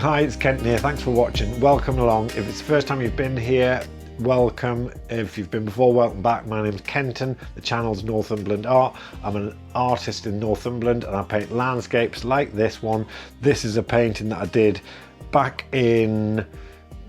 Hi, it's Kent here. Thanks for watching. Welcome along. If it's the first time you've been here, welcome. If you've been before, welcome back. My name's Kenton. The channel's Northumberland Art. I'm an artist in Northumberland and I paint landscapes like this one. This is a painting that I did back in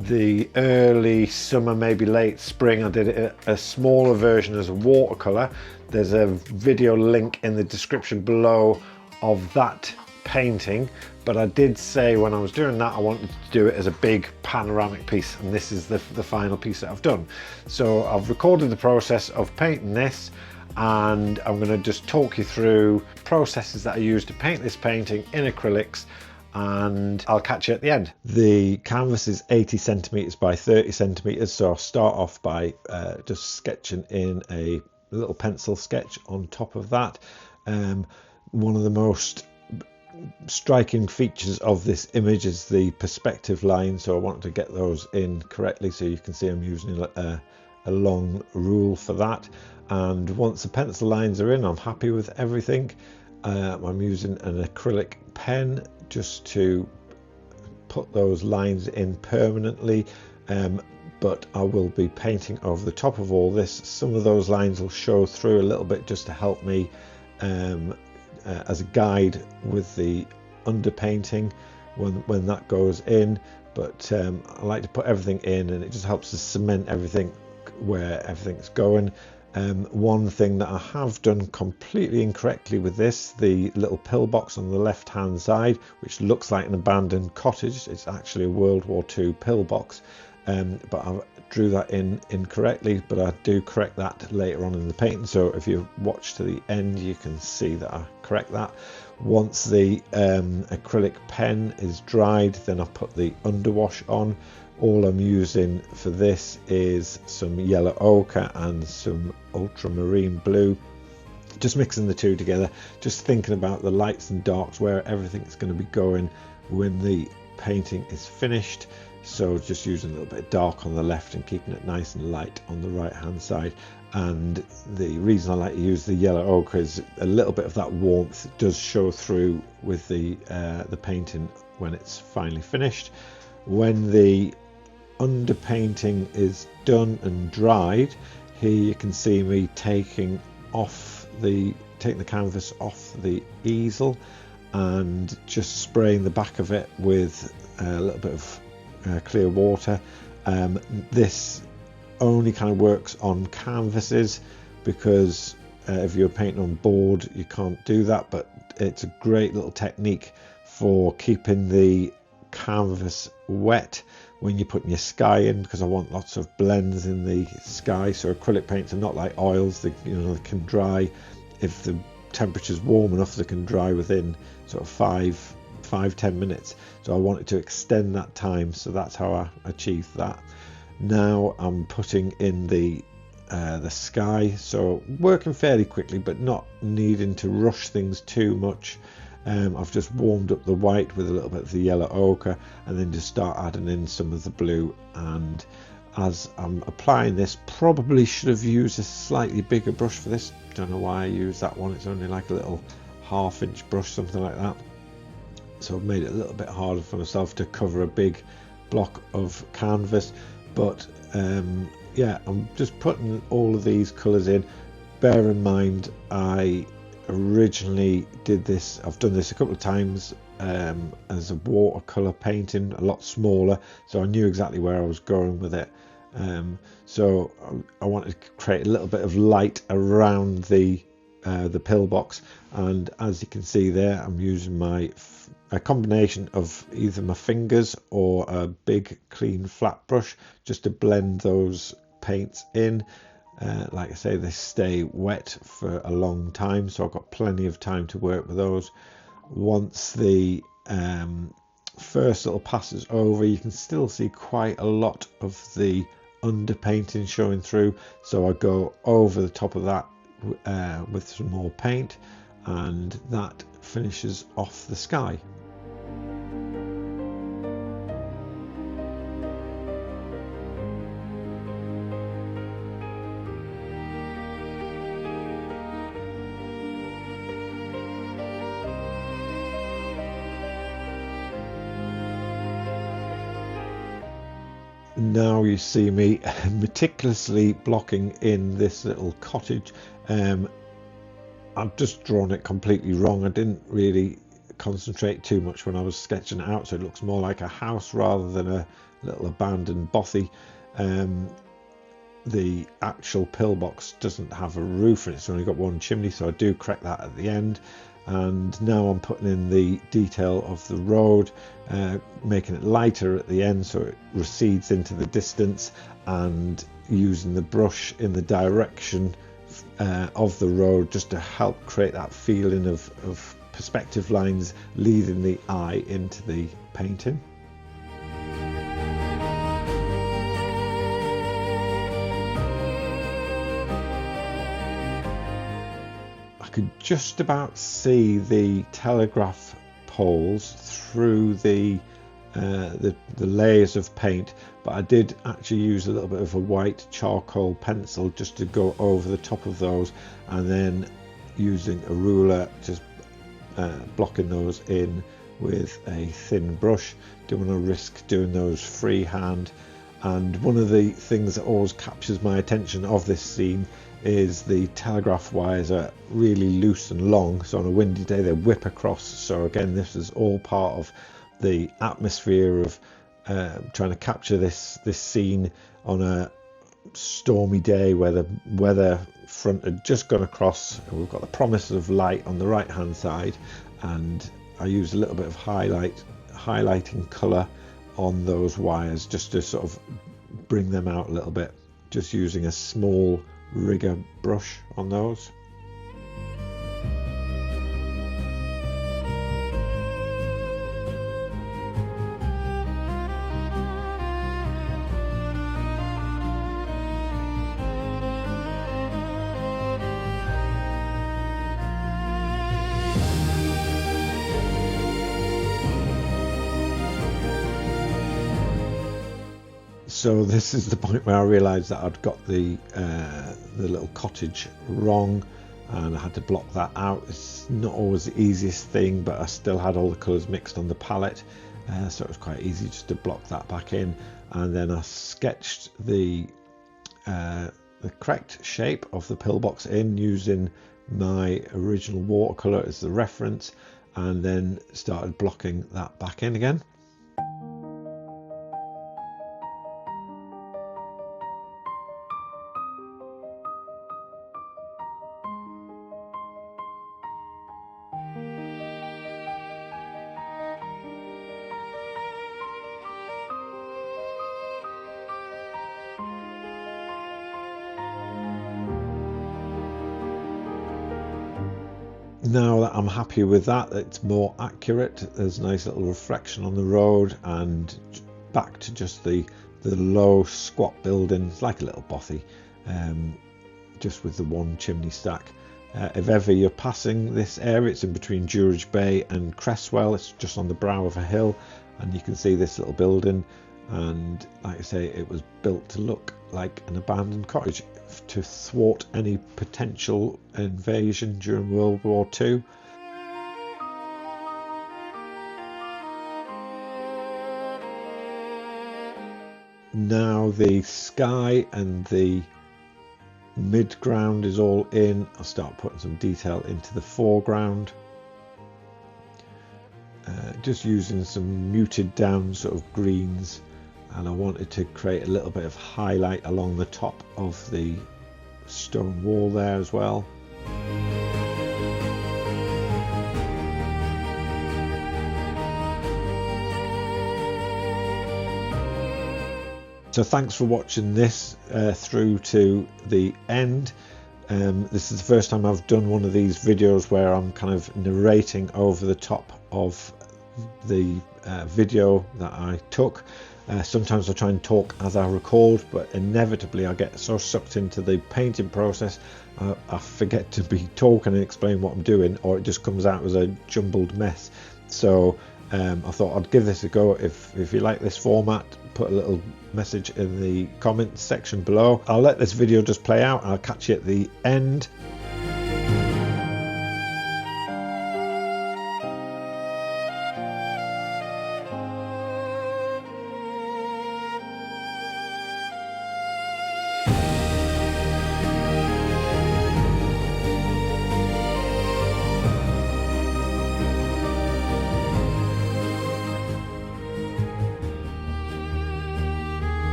the early summer, maybe late spring. I did a smaller version as a watercolor. There's a video link in the description below of that painting, but I did say when I was doing that I wanted to do it as a big panoramic piece, and this is the final piece that I've done. So I've recorded the process of painting this, and I'm going to just talk you through processes that I used to paint this painting in acrylics, and I'll catch you at the end. The canvas is 80 centimeters by 30 centimeters, so I'll start off by just sketching in a little pencil sketch on top of that. One of the most striking features of this image is the perspective line, so I wanted to get those in correctly, so you can see I'm using a long rule for that. And once the pencil lines are in, I'm happy with everything. I'm using an acrylic pen just to put those lines in permanently, but I will be painting over the top of all this. Some of those lines will show through a little bit just to help me as a guide with the underpainting when that goes in, but I like to put everything in, and it just helps to cement everything where everything's going. One thing that I have done completely incorrectly with this, the little pillbox on the left hand side, which looks like an abandoned cottage, it's actually a World War II pillbox, but I drew that in incorrectly, but I do correct that later on in the painting. So if you watch to the end, you can see that I correct that. Once the acrylic pen is dried, then I put the underwash on. All I'm using for this is some yellow ochre and some ultramarine blue, just mixing the two together, just thinking about the lights and darks, where everything's going to be going when the painting is finished. So just using a little bit of dark on the left and keeping it nice and light on the right hand side. And the reason I like to use the yellow ochre is a little bit of that warmth does show through with the painting when it's finally finished. When the underpainting is done and dried, here you can see me taking the canvas off the easel and just spraying the back of it with a little bit of clear water. This only kind of works on canvases, because if you're painting on board you can't do that, but it's a great little technique for keeping the canvas wet when you're putting your sky in, because I want lots of blends in the sky. So acrylic paints are not like oils, they can dry if the temperature's warm enough, they can dry within sort of 5-10 minutes. So I wanted to extend that time, so that's how I achieved that. Now I'm putting in the sky, so working fairly quickly but not needing to rush things too much. I've just warmed up the white with a little bit of the yellow ochre, and then just start adding in some of the blue. And as I'm applying this, probably should have used a slightly bigger brush for this. Don't know why I used that one, it's only like a little 1/2 inch brush, something like that. So I've made it a little bit harder for myself to cover a big block of canvas. But yeah, I'm just putting all of these colours in. Bear in mind, I originally did this, I've done this a couple of times as a watercolor painting, a lot smaller, so I knew exactly where I was going with it. So I wanted to create a little bit of light around the pillbox, and as you can see there, I'm using a combination of either my fingers or a big clean flat brush just to blend those paints in. Like I say, they stay wet for a long time, so I've got plenty of time to work with those. Once the first little pass is over, you can still see quite a lot of the underpainting showing through, so I go over the top of that with some more paint, and that finishes off the sky. Now you see me meticulously blocking in this little cottage. I've just drawn it completely wrong. I didn't really concentrate too much when I was sketching it out, so it looks more like a house rather than a little abandoned bothy. The actual pillbox doesn't have a roof and it's only got one chimney, so I do correct that at the end. And now I'm putting in the detail of the road, making it lighter at the end so it recedes into the distance, and using the brush in the direction of the road just to help create that feeling of perspective lines leading the eye into the painting. I could just about see the telegraph poles through the layers of paint, but I did actually use a little bit of a white charcoal pencil just to go over the top of those, and then using a ruler just blocking those in with a thin brush. Don't want to risk doing those freehand. And one of the things that always captures my attention of this scene is the telegraph wires are really loose and long, so on a windy day they whip across. So again, this is all part of the atmosphere of trying to capture this scene on a stormy day where the weather front had just gone across, and we've got the promise of light on the right hand side, and I used a little bit of highlighting colour on those wires just to sort of bring them out a little bit, just using a small rigger brush on those. So this is the point where I realised that I'd got the little cottage wrong, and I had to block that out. It's not always the easiest thing, but I still had all the colours mixed on the palette, so it was quite easy just to block that back in. And then I sketched the correct shape of the pillbox in using my original watercolour as the reference, and then started blocking that back in again. Now that I'm happy with that, it's more accurate. There's a nice little reflection on the road, and back to just the low squat building. It's like a little bothy, just with the one chimney stack. If ever you're passing this area, it's in between Druridge Bay and Cresswell. It's just on the brow of a hill, and you can see this little building. And like I say, it was built to look like an abandoned cottage to thwart any potential invasion during World War II. Now the sky and the midground is all in. I'll start putting some detail into the foreground. Just using some muted down sort of greens, and I wanted to create a little bit of highlight along the top of the stone wall there as well. So thanks for watching this through to the end. This is the first time I've done one of these videos where I'm kind of narrating over the top of the video that I took. Sometimes I try and talk as I record, but inevitably I get so sucked into the painting process I forget to be talking and explain what I'm doing, or it just comes out as a jumbled mess. So I thought I'd give this a go. If you like this format, put a little message in the comments section below. I'll let this video just play out and I'll catch you at the end.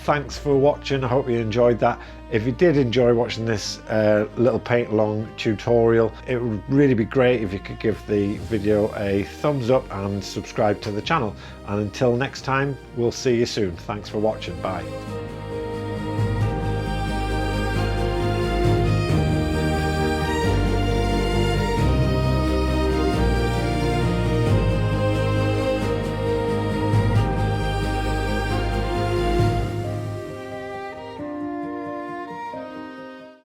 thanks for watching. I hope you enjoyed that. If you did enjoy watching this little paint along tutorial, it would really be great if you could give the video a thumbs up and subscribe to the channel. And until next time, we'll see you soon. Thanks for watching. Bye.